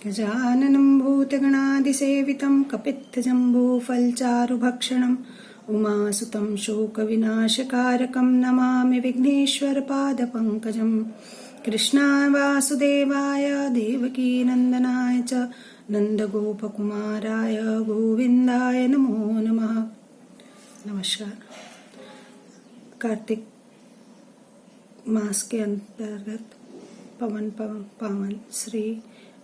गजाननं भूतगणादिसेवितं कपित्थजम्बूफलचारुभक्षणम् उमासुतं शोकविनाशकारकं नमामि विघ्नेश्वरपादपङ्कजम्। कृष्णाय वासुदेवाय देवकीनन्दनाय च नन्दगोपकुमाराय गोविन्दाय नमो नमः। नमस्कार। कार्तिक मास के अंतर्गत पावन श्री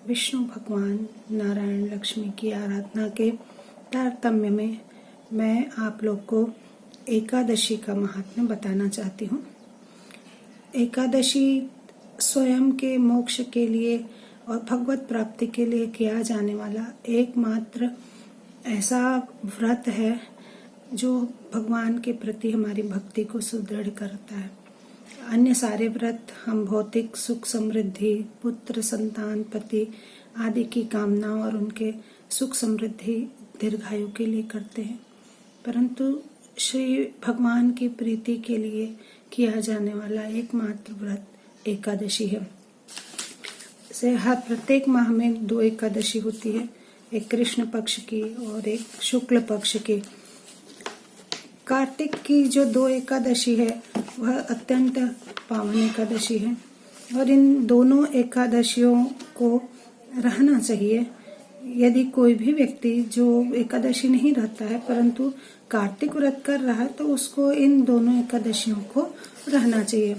विष्णु भगवान नारायण लक्ष्मी की आराधना के तारतम्य में मैं आप लोग को एकादशी का महात्म्य बताना चाहती हूँ। एकादशी स्वयं के मोक्ष के लिए और भगवत प्राप्ति के लिए किया जाने वाला एकमात्र ऐसा व्रत है जो भगवान के प्रति हमारी भक्ति को सुदृढ़ करता है। अन्य सारे व्रत हम भौतिक सुख समृद्धि, पुत्र संतान, पति आदि की कामना और उनके सुख समृद्धि दीर्घायु के लिए करते हैं, परंतु श्री भगवान की प्रीति के लिए किया जाने वाला एकमात्र व्रत एकादशी है। से हर प्रत्येक माह में 2 एकादशी होती है, एक कृष्ण पक्ष की और एक शुक्ल पक्ष की। कार्तिक की जो 2 एकादशी है वह अत्यंत पावन एकादशी है और इन दोनों एकादशियों को रहना चाहिए। यदि कोई भी व्यक्ति जो एकादशी नहीं रहता है परंतु कार्तिक व्रत कर रहा है तो उसको इन दोनों एकादशियों को रहना चाहिए।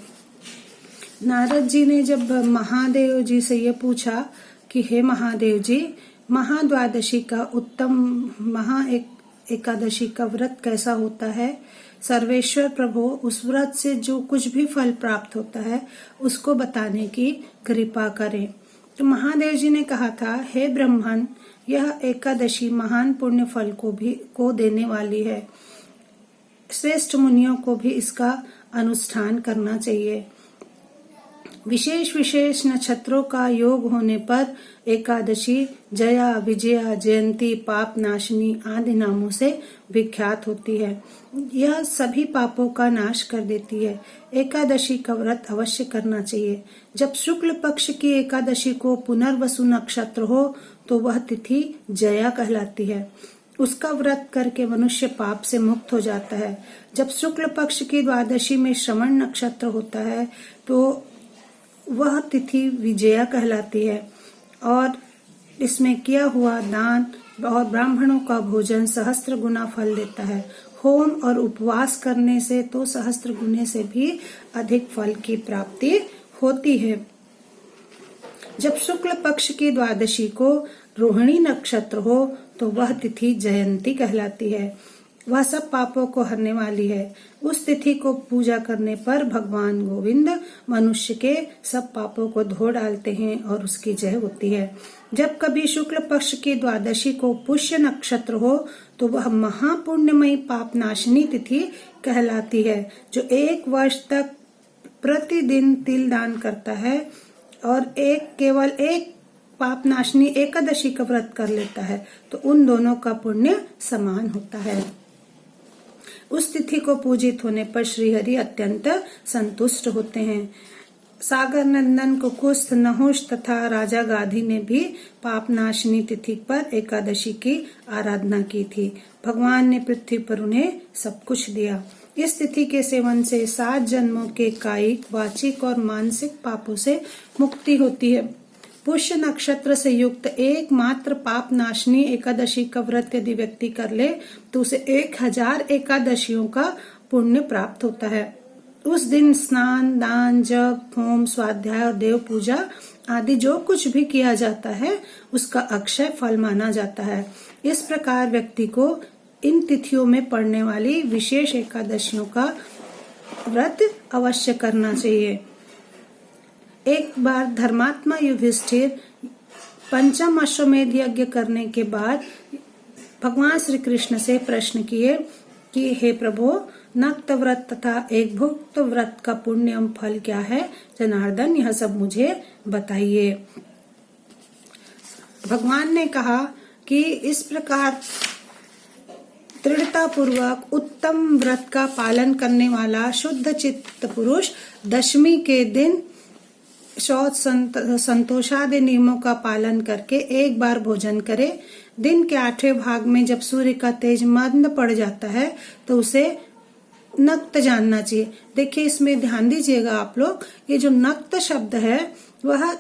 नारद जी ने जब महादेव जी से ये पूछा कि हे महादेव जी, महाद्वादशी का उत्तम एकादशी का व्रत कैसा होता है, सर्वेश्वर प्रभु उस व्रत से जो कुछ भी फल प्राप्त होता है उसको बताने की कृपा करें। तो महादेव जी ने कहा था, हे ब्रह्मन, यह एकादशी महान पुण्य फल को देने वाली है। श्रेष्ठ मुनियों को भी इसका अनुष्ठान करना चाहिए। विशेष नक्षत्रों का योग होने पर एकादशी जया, विजया, जयंती, पाप नाशिनी आदि नामों से विख्यात होती है। यह सभी पापों का नाश कर देती है। एकादशी का व्रत अवश्य करना चाहिए। जब शुक्ल पक्ष की एकादशी को पुनर्वसु नक्षत्र हो तो वह तिथि जया कहलाती है। उसका व्रत करके मनुष्य पाप से मुक्त हो जाता है। जब शुक्ल पक्ष की द्वादशी में श्रवण नक्षत्र होता है तो वह तिथि विजया कहलाती है और इसमें किया हुआ दान और ब्राह्मणों का भोजन सहस्त्र गुना फल देता है। होम और उपवास करने से तो सहस्त्र गुने से भी अधिक फल की प्राप्ति होती है। जब शुक्ल पक्ष की द्वादशी को रोहिणी नक्षत्र हो तो वह तिथि जयंती कहलाती है। वह सब पापों को हरने वाली है। उस तिथि को पूजा करने पर भगवान गोविंद मनुष्य के सब पापों को धो डालते हैं और उसकी जय होती है। जब कभी शुक्ल पक्ष की द्वादशी को पुष्य नक्षत्र हो तो वह महापुण्यमयी पाप नाशिनी तिथि कहलाती है। जो 1 वर्ष तक प्रतिदिन तिल दान करता है और केवल एक पाप नाशिनी एकादशी का व्रत कर लेता है तो उन दोनों का पुण्य समान होता है। उस तिथि को पूजित होने पर श्रीहरि अत्यंत संतुष्ट होते हैं। सागर नंदन कुकुस्थ, नहुष तथा राजा गाधी ने भी पाप नाशिनी तिथि पर एकादशी की आराधना की थी। भगवान ने पृथ्वी पर उन्हें सब कुछ दिया। इस तिथि के सेवन से 7 जन्मों के कायिक, वाचिक और मानसिक पापों से मुक्ति होती है। पुष्य नक्षत्र से युक्त एकमात्र पाप नाशिनी एकादशी का व्रत यदि व्यक्ति कर ले तो उसे 1000 एकादशियों का पुण्य प्राप्त होता है। उस दिन स्नान, दान, जप, होम, स्वाध्याय और देव पूजा आदि जो कुछ भी किया जाता है उसका अक्षय फल माना जाता है। इस प्रकार व्यक्ति को इन तिथियों में पड़ने वाली विशेष एकादशियों का व्रत अवश्य करना चाहिए। एक बार धर्मात्मा युधिष्ठिर पंचम अश्वमेध यज्ञ करने के बाद भगवान श्री कृष्ण से प्रश्न किए कि हे प्रभु, नक्त व्रत तथा एक भुक्त व्रत का पुण्यम फल क्या है? जनार्दन, यह सब मुझे बताइए। भगवान ने कहा कि इस प्रकार दृढ़ता पूर्वक उत्तम व्रत का पालन करने वाला शुद्ध चित्त पुरुष दशमी के दिन शौच संतोषादि नियमों का पालन करके एक बार भोजन करे। दिन के 8वें भाग में जब सूर्य का तेज मंद पड़ जाता है तो उसे नक्त जानना चाहिए। देखिए इसमें ध्यान दीजिएगा आप लोग, ये जो नक्त शब्द है वह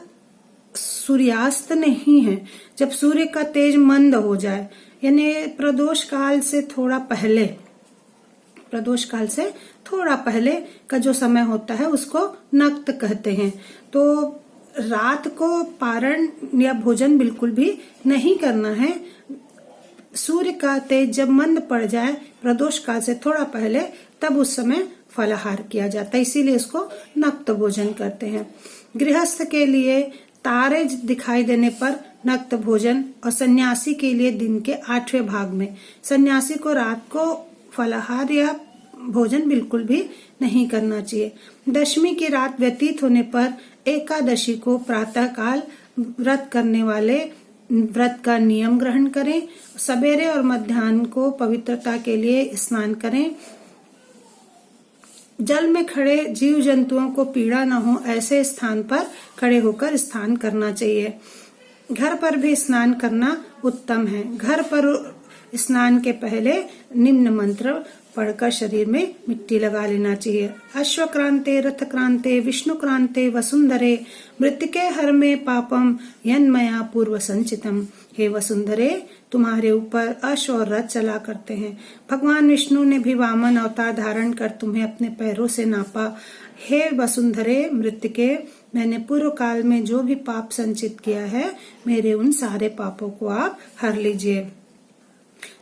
सूर्यास्त नहीं है। जब सूर्य का तेज मंद हो जाए यानी प्रदोष काल से थोड़ा पहले का जो समय होता है उसको नक्त कहते हैं। तो रात को पारण या भोजन बिल्कुल भी नहीं करना है। सूर्य का तेज जब मंद पड़ जाए प्रदोष काल से थोड़ा पहले, तब उस समय फलाहार किया जाता है, इसीलिए इसको नक्त भोजन कहते हैं। गृहस्थ के लिए तारे दिखाई देने पर नक्त भोजन, और सन्यासी के लिए दिन के 8वें भाग में। सन्यासी को रात को फलाहार या भोजन बिल्कुल भी नहीं करना चाहिए। दशमी की रात व्यतीत होने पर एकादशी को प्रातः काल व्रत करने वाले व्रत का नियम ग्रहण करें। सवेरे और मध्याह्न को पवित्रता के लिए स्नान करें। जल में खड़े जीव जंतुओं को पीड़ा न हो ऐसे स्थान पर खड़े होकर स्नान करना चाहिए। घर पर भी स्नान करना उत्तम है। घर पर स्नान के पहले निम्न मंत्र पढ़कर शरीर में मिट्टी लगा लेना चाहिए। अश्वक्रांते रथक्रांते विष्णुक्रांते वसुंधरे मृत्तिके हर में पापम यन्मया पूर्व संचितम। हे वसुंधरे, तुम्हारे ऊपर अश्व और रथ चला करते हैं। भगवान विष्णु ने भी वामन अवतार धारण कर तुम्हें अपने पैरों से नापा। हे वसुंधरे मृत्तिके, मैंने पूर्व काल में जो भी पाप संचित किया है, मेरे उन सारे पापों को आप हर लीजिए।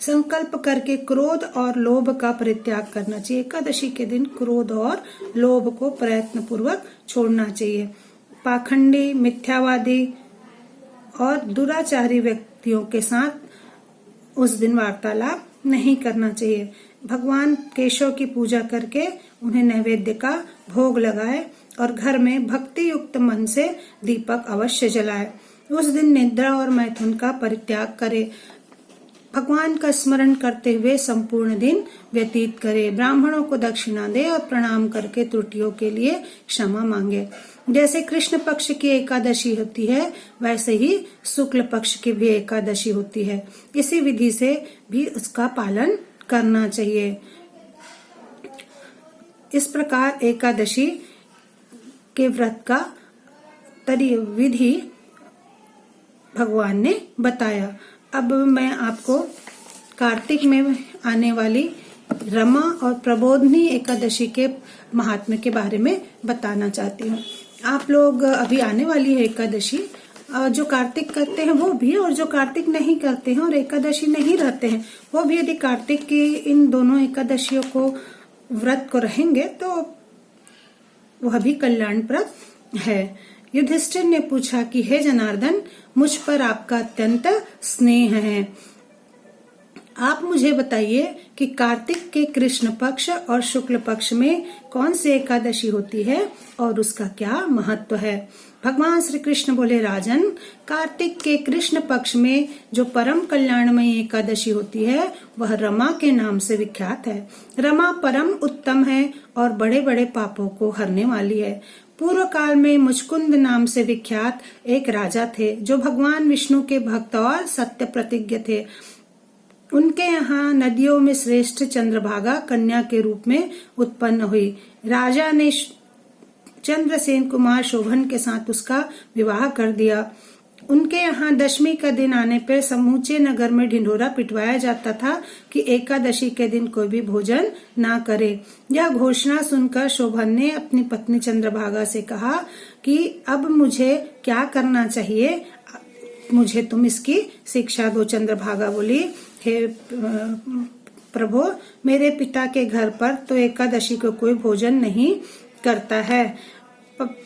संकल्प करके क्रोध और लोभ का परित्याग करना चाहिए। एकादशी के दिन क्रोध और लोभ को प्रयत्न पूर्वक छोड़ना चाहिए। पाखंडी, मिथ्यावादी और दुराचारी व्यक्तियों के साथ उस दिन वार्तालाप नहीं करना चाहिए। भगवान केशव की पूजा करके उन्हें नैवेद्य का भोग लगाए और घर में भक्ति युक्त मन से दीपक अवश्य जलाए। उस दिन निद्रा और मैथुन का परित्याग करे। भगवान का स्मरण करते हुए संपूर्ण दिन व्यतीत करे। ब्राह्मणों को दक्षिणा दे और प्रणाम करके त्रुटियों के लिए क्षमा मांगे। जैसे कृष्ण पक्ष की एकादशी होती है, वैसे ही शुक्ल पक्ष की भी एकादशी होती है। इसी विधि से भी उसका पालन करना चाहिए। इस प्रकार एकादशी के व्रत का विधि भगवान ने बताया। अब मैं आपको कार्तिक में आने वाली रमा और प्रबोधनी एकादशी के महात्म्य के बारे में बताना चाहती हूँ। आप लोग अभी आने वाली है एकादशी, जो कार्तिक करते हैं वो भी, और जो कार्तिक नहीं करते हैं और एकादशी नहीं रहते हैं वो भी, यदि कार्तिक की इन दोनों एकादशियों को व्रत को रहेंगे तो वह भी कल्याणप्रद है। युधिष्ठिर ने पूछा कि हे जनार्दन, मुझ पर आपका अत्यंत स्नेह है, आप मुझे बताइए कि कार्तिक के कृष्ण पक्ष और शुक्ल पक्ष में कौन सी एकादशी होती है और उसका क्या महत्व है। भगवान श्री कृष्ण बोले, राजन, कार्तिक के कृष्ण पक्ष में जो परम कल्याणमयी एकादशी होती है वह रमा के नाम से विख्यात है। रमा परम उत्तम है और बड़े बड़े पापों को हरने वाली है। पूर्व काल में मुचकुंद नाम से विख्यात एक राजा थे जो भगवान विष्णु के भक्त और सत्य प्रतिज्ञ थे। उनके यहाँ नदियों में श्रेष्ठ चंद्रभागा कन्या के रूप में उत्पन्न हुई। राजा ने चंद्रसेन कुमार शोभन के साथ उसका विवाह कर दिया। उनके यहाँ दशमी का दिन आने पर समूचे नगर में ढिंढोरा पिटवाया जाता था कि एकादशी के दिन कोई भी भोजन ना करे। यह घोषणा सुनकर शोभन ने अपनी पत्नी चंद्रभागा से कहा कि अब मुझे क्या करना चाहिए, मुझे तुम इसकी शिक्षा दो। चंद्रभागा बोली, हे प्रभु, मेरे पिता के घर पर तो एकादशी को कोई भोजन नहीं करता है,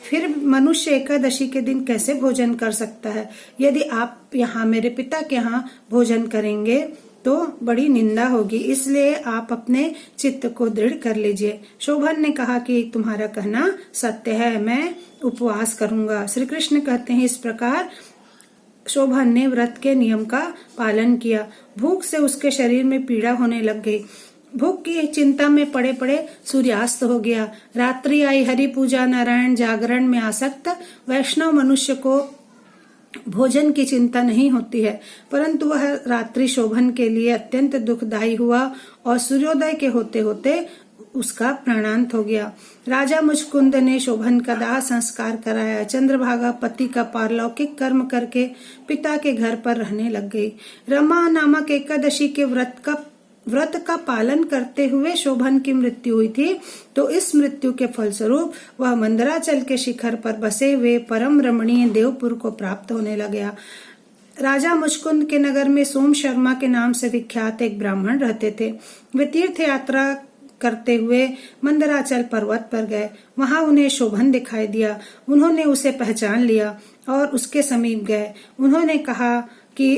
फिर मनुष्य एकादशी के दिन कैसे भोजन कर सकता है। यदि आप यहाँ मेरे पिता के यहाँ भोजन करेंगे तो बड़ी निंदा होगी, इसलिए आप अपने चित्त को दृढ़ कर लीजिए। शोभन ने कहा कि तुम्हारा कहना सत्य है, मैं उपवास करूंगा। श्री कृष्ण कहते हैं, इस प्रकार शोभन ने व्रत के नियम का पालन किया। भूख से उसके शरीर में पीड़ा होने लग गई। भूख की चिंता में पड़े पड़े सूर्यास्त हो गया। रात्रि आई। हरि पूजा, नारायण जागरण में आसक्त वैष्णव मनुष्य को भोजन की चिंता नहीं होती है, परंतु वह रात्रि शोभन के लिए अत्यंत दुखदायी हुआ और सूर्योदय के होते होते उसका प्राणांत हो गया। राजा मुचकुंद ने शोभन का दाह संस्कार कराया। चंद्रभागा पति का पारलौकिक कर्म करके पिता के घर पर रहने लग गई। रमा नामक एकादशी के व्रत का पालन करते हुए शोभन की मृत्यु हुई थी, तो इस मृत्यु के फलस्वरूप वह मंदराचल के शिखर पर बसे हुए परम रमणीय देवपुर को प्राप्त होने लगा। राजा मुचकुंद के नगर में सोम शर्मा के नाम से विख्यात एक ब्राह्मण रहते थे। वे तीर्थ यात्रा करते हुए मंदराचल पर्वत पर गए। वहां उन्हें शोभन दिखाई दिया। उन्होंने उसे पहचान लिया और उसके समीप गए। उन्होंने कहा कि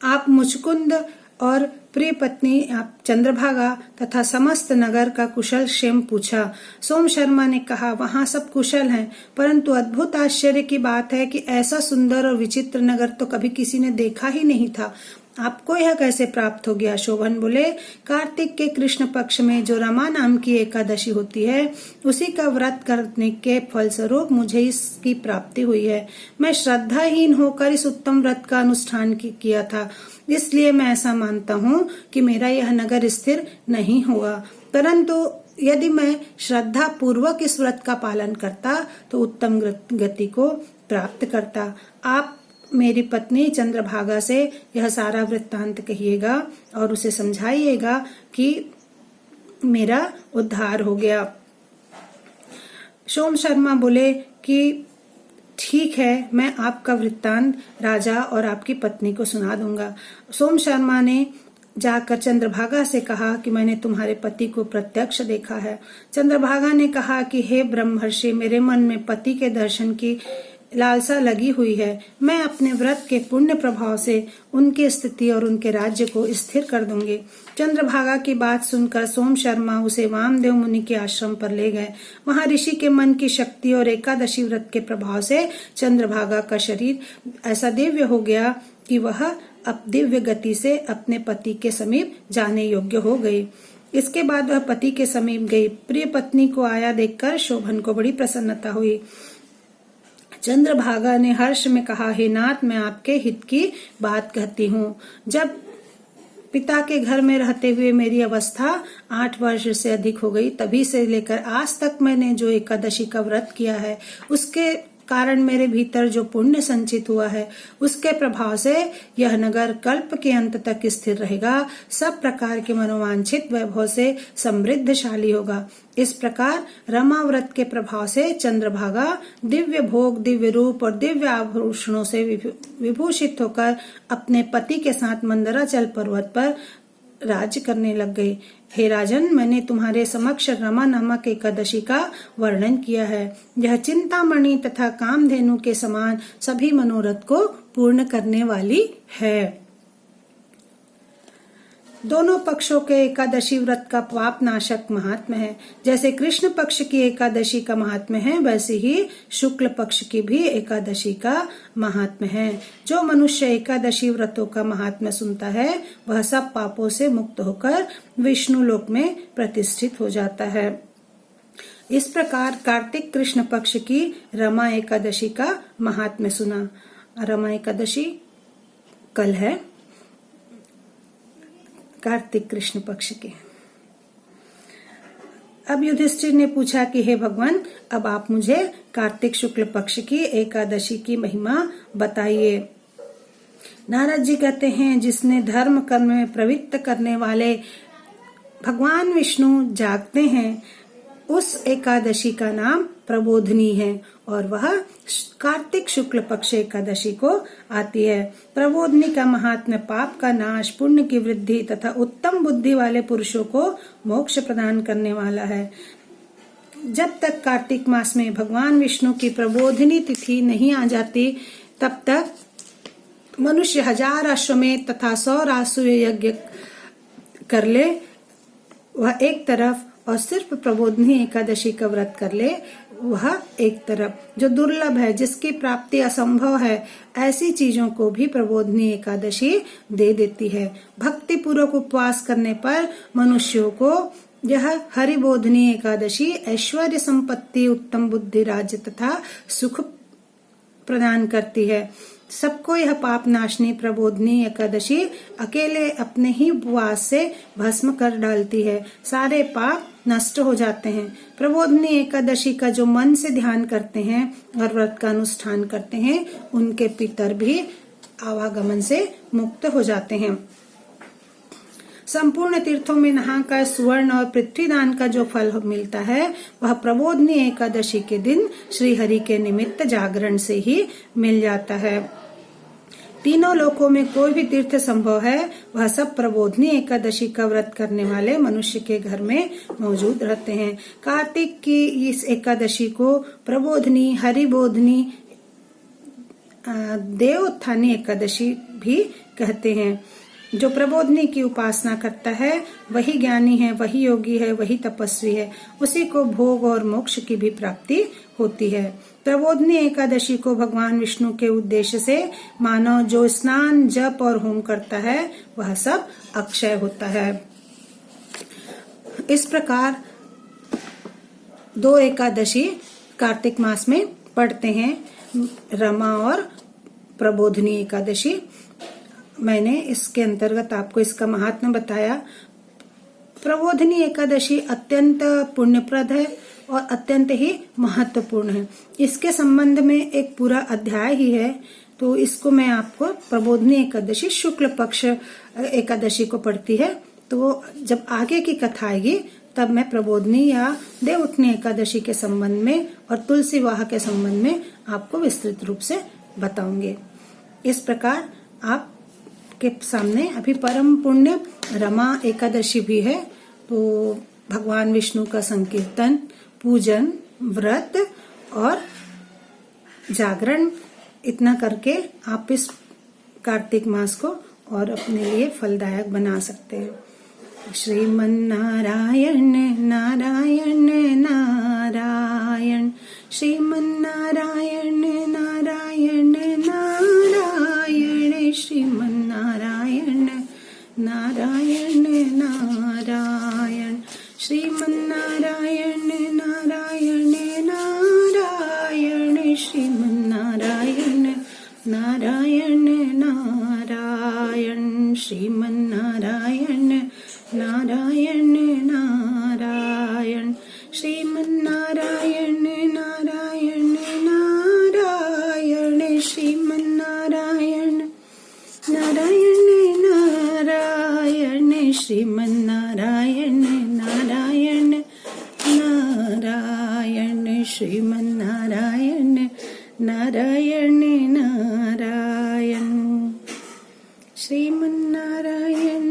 आप मुचकुंद और प्रिय पत्नी आप चंद्रभागा तथा समस्त नगर का कुशल क्षेम पूछा। सोम शर्मा ने कहा, वहाँ सब कुशल हैं, परंतु अद्भुत आश्चर्य की बात है कि ऐसा सुंदर और विचित्र नगर तो कभी किसी ने देखा ही नहीं था। आपको यह कैसे प्राप्त हो गया? शोभन बोले, कार्तिक के कृष्ण पक्ष में जो रमा नाम की एकादशी होती है, उसी का व्रत करने के फलस्वरूप मुझे इसकी प्राप्ति हुई है। मैं श्रद्धाहीन होकर इस उत्तम व्रत का अनुष्ठान किया था, इसलिए मैं ऐसा मानता हूँ कि मेरा यह नगर स्थिर नहीं हुआ, परंतु यदि मैं श्रद्धा पूर्वक इस व्रत का पालन करता तो उत्तम गति को प्राप्त करता। आप मेरी पत्नी चंद्रभागा से यह सारा वृत्तांत कहिएगा और उसे समझाइएगा कि मेरा उद्धार हो गया। सोम शर्मा बोले कि ठीक है, मैं आपका वृत्तांत राजा और आपकी पत्नी को सुना दूंगा। सोम शर्मा ने जाकर चंद्रभागा से कहा कि मैंने तुम्हारे पति को प्रत्यक्ष देखा है। चंद्रभागा ने कहा कि हे ब्रह्मर्षि, मेरे मन में पति के दर्शन की लालसा लगी हुई है। मैं अपने व्रत के पुण्य प्रभाव से उनकी स्थिति और उनके राज्य को स्थिर कर दूंगी। चंद्रभागा की बात सुनकर सोम शर्मा उसे वामदेव मुनि के आश्रम पर ले गए। वहां ऋषि के मन की शक्ति और एकादशी व्रत के प्रभाव से चंद्रभागा का शरीर ऐसा दिव्य हो गया कि वह अब दिव्य गति से अपने पति के समीप जाने योग्य हो गई। इसके बाद वह पति के समीप गई। प्रिय पत्नी को आया देखकर शोभन को बड़ी प्रसन्नता हुई। चंद्रभागा ने हर्ष में कहा, हे नाथ, मैं आपके हित की बात कहती हूँ। जब पिता के घर में रहते हुए मेरी अवस्था 8 वर्ष से अधिक हो गई, तभी से लेकर आज तक मैंने जो एकादशी का व्रत किया है, उसके कारण मेरे भीतर जो पुण्य संचित हुआ है, उसके प्रभाव से यह नगर कल्प के अंत तक स्थिर रहेगा, सब प्रकार के मनोवांछित वैभव से समृद्धशाली होगा। इस प्रकार रमा व्रत के प्रभाव से चंद्रभागा दिव्य भोग, दिव्य रूप और दिव्य आभूषणों से विभूषित होकर अपने पति के साथ मंदराचल पर्वत पर राज्य करने लग गई। हे राजन, मैंने तुम्हारे समक्ष रमा नामक एकादशी का वर्णन किया है। यह चिंतामणि तथा कामधेनु के समान सभी मनोरथ को पूर्ण करने वाली है। दोनों पक्षों के एकादशी व्रत का पाप नाशक महात्म्य है। जैसे कृष्ण पक्ष की एकादशी का महात्म्य है, वैसे ही शुक्ल पक्ष की भी एकादशी का महात्म्य है। जो मनुष्य एकादशी व्रतों का महात्म्य सुनता है, वह सब पापों से मुक्त होकर विष्णु लोक में प्रतिष्ठित हो जाता है। इस प्रकार कार्तिक कृष्ण पक्ष की रमा एकादशी का महात्म्य सुना। रमा एकादशी कल है, कार्तिक कृष्ण पक्ष के। अब युधिष्ठिर ने पूछा कि हे भगवान, अब आप मुझे कार्तिक शुक्ल पक्ष की एकादशी की महिमा बताइए। नारद जी कहते हैं, जिसने धर्म कर्म में प्रवृत्त करने वाले भगवान विष्णु जागते हैं, उस एकादशी का नाम प्रबोधनी है और वह कार्तिक शुक्ल पक्ष एकादशी को आती है। प्रबोधनी का महात्म्य पाप का नाश, पुण्य की वृद्धि तथा उत्तम बुद्धि वाले पुरुषों को मोक्ष प्रदान करने वाला है। जब तक कार्तिक मास में भगवान विष्णु की प्रबोधनी तिथि नहीं आ जाती, तब तक मनुष्य 1000 अश्वमेध तथा 100 राजसूय यज्ञ कर ले, वह एक तरफ, और सिर्फ प्रबोधनी एकादशी का व्रत कर ले, वह एक तरफ, जो दुर्लभ है, जिसकी प्राप्ति असंभव है, ऐसी चीजों को भी प्रबोधनी एकादशी दे देती है। भक्ति पूर्वक उपवास करने पर मनुष्यों को यह हरिबोधनी एकादशी ऐश्वर्य, संपत्ति, उत्तम बुद्धि, राज्य तथा सुख प्रदान करती है। सबको यह पाप नाशनी प्रबोधनी एकादशी अकेले अपने ही उपवास से भस्म कर डालती है। सारे पाप नष्ट हो जाते हैं। प्रबोधनी एकादशी का जो मन से ध्यान करते हैं और व्रत का अनुष्ठान करते हैं, उनके पितर भी आवागमन से मुक्त हो जाते हैं। संपूर्ण तीर्थों में नहाकर सुवर्ण और पृथ्वी दान का जो फल मिलता है, वह प्रबोधनी एकादशी के दिन श्री हरि के निमित्त जागरण से ही मिल जाता है। तीनों लोकों में कोई भी तीर्थ संभव है, वह सब प्रबोधनी एकादशी का व्रत करने वाले मनुष्य के घर में मौजूद रहते हैं। कार्तिक की इस एकादशी को प्रबोधनी, हरिबोधनी, देवोत्थानी एकादशी भी कहते हैं। जो प्रबोधनी की उपासना करता है, वही ज्ञानी है, वही योगी है, वही तपस्वी है। उसी को भोग और मोक्ष की भी प्राप्ति होती है। प्रबोधनी एकादशी को भगवान विष्णु के उद्देश्य से मानव जो स्नान, जप और होम करता है, वह सब अक्षय होता है। इस प्रकार 2 एकादशी कार्तिक मास में पड़ते हैं, रमा और प्रबोधनी एकादशी। मैंने इसके अंतर्गत आपको इसका महात्म्य बताया। प्रबोधनी एकादशी अत्यंत पुण्यप्रद है और अत्यंत ही महत्वपूर्ण है। इसके संबंध में एक पूरा अध्याय ही है, तो इसको मैं आपको प्रबोधनी एकादशी शुक्ल पक्ष एकादशी को पढ़ती है, तो जब आगे की कथा आएगी तब मैं प्रबोधनी या देवउठनी एकादशी के संबंध में और तुलसी विवाह के संबंध में आपको विस्तृत रूप से बताऊंगी। इस प्रकार आप के सामने अभी परम पुण्य रमा एकादशी भी है, तो भगवान विष्णु का संकीर्तन, पूजन, व्रत और जागरण, इतना करके आप इस कार्तिक मास को और अपने लिए फलदायक बना सकते हैं। श्रीमन नारायण नारायण नारायण, श्रीमन नारायण नारायण नारायण, श्रीमन नारायण नारायण नारायण, श्रीमन नारायण नारायण नारायण, श्रीमन नारायण नारायण नारायण, श्रीमन नारायण नारायण नारायण, श्रीमन नारायण नारायण नारायण, श्रीमन नारायण नारायण नारायण, श्रीमन नारायण नारायण नारायण, श्रीमन नारायण नारायण नारायण, श्रीमन नारायण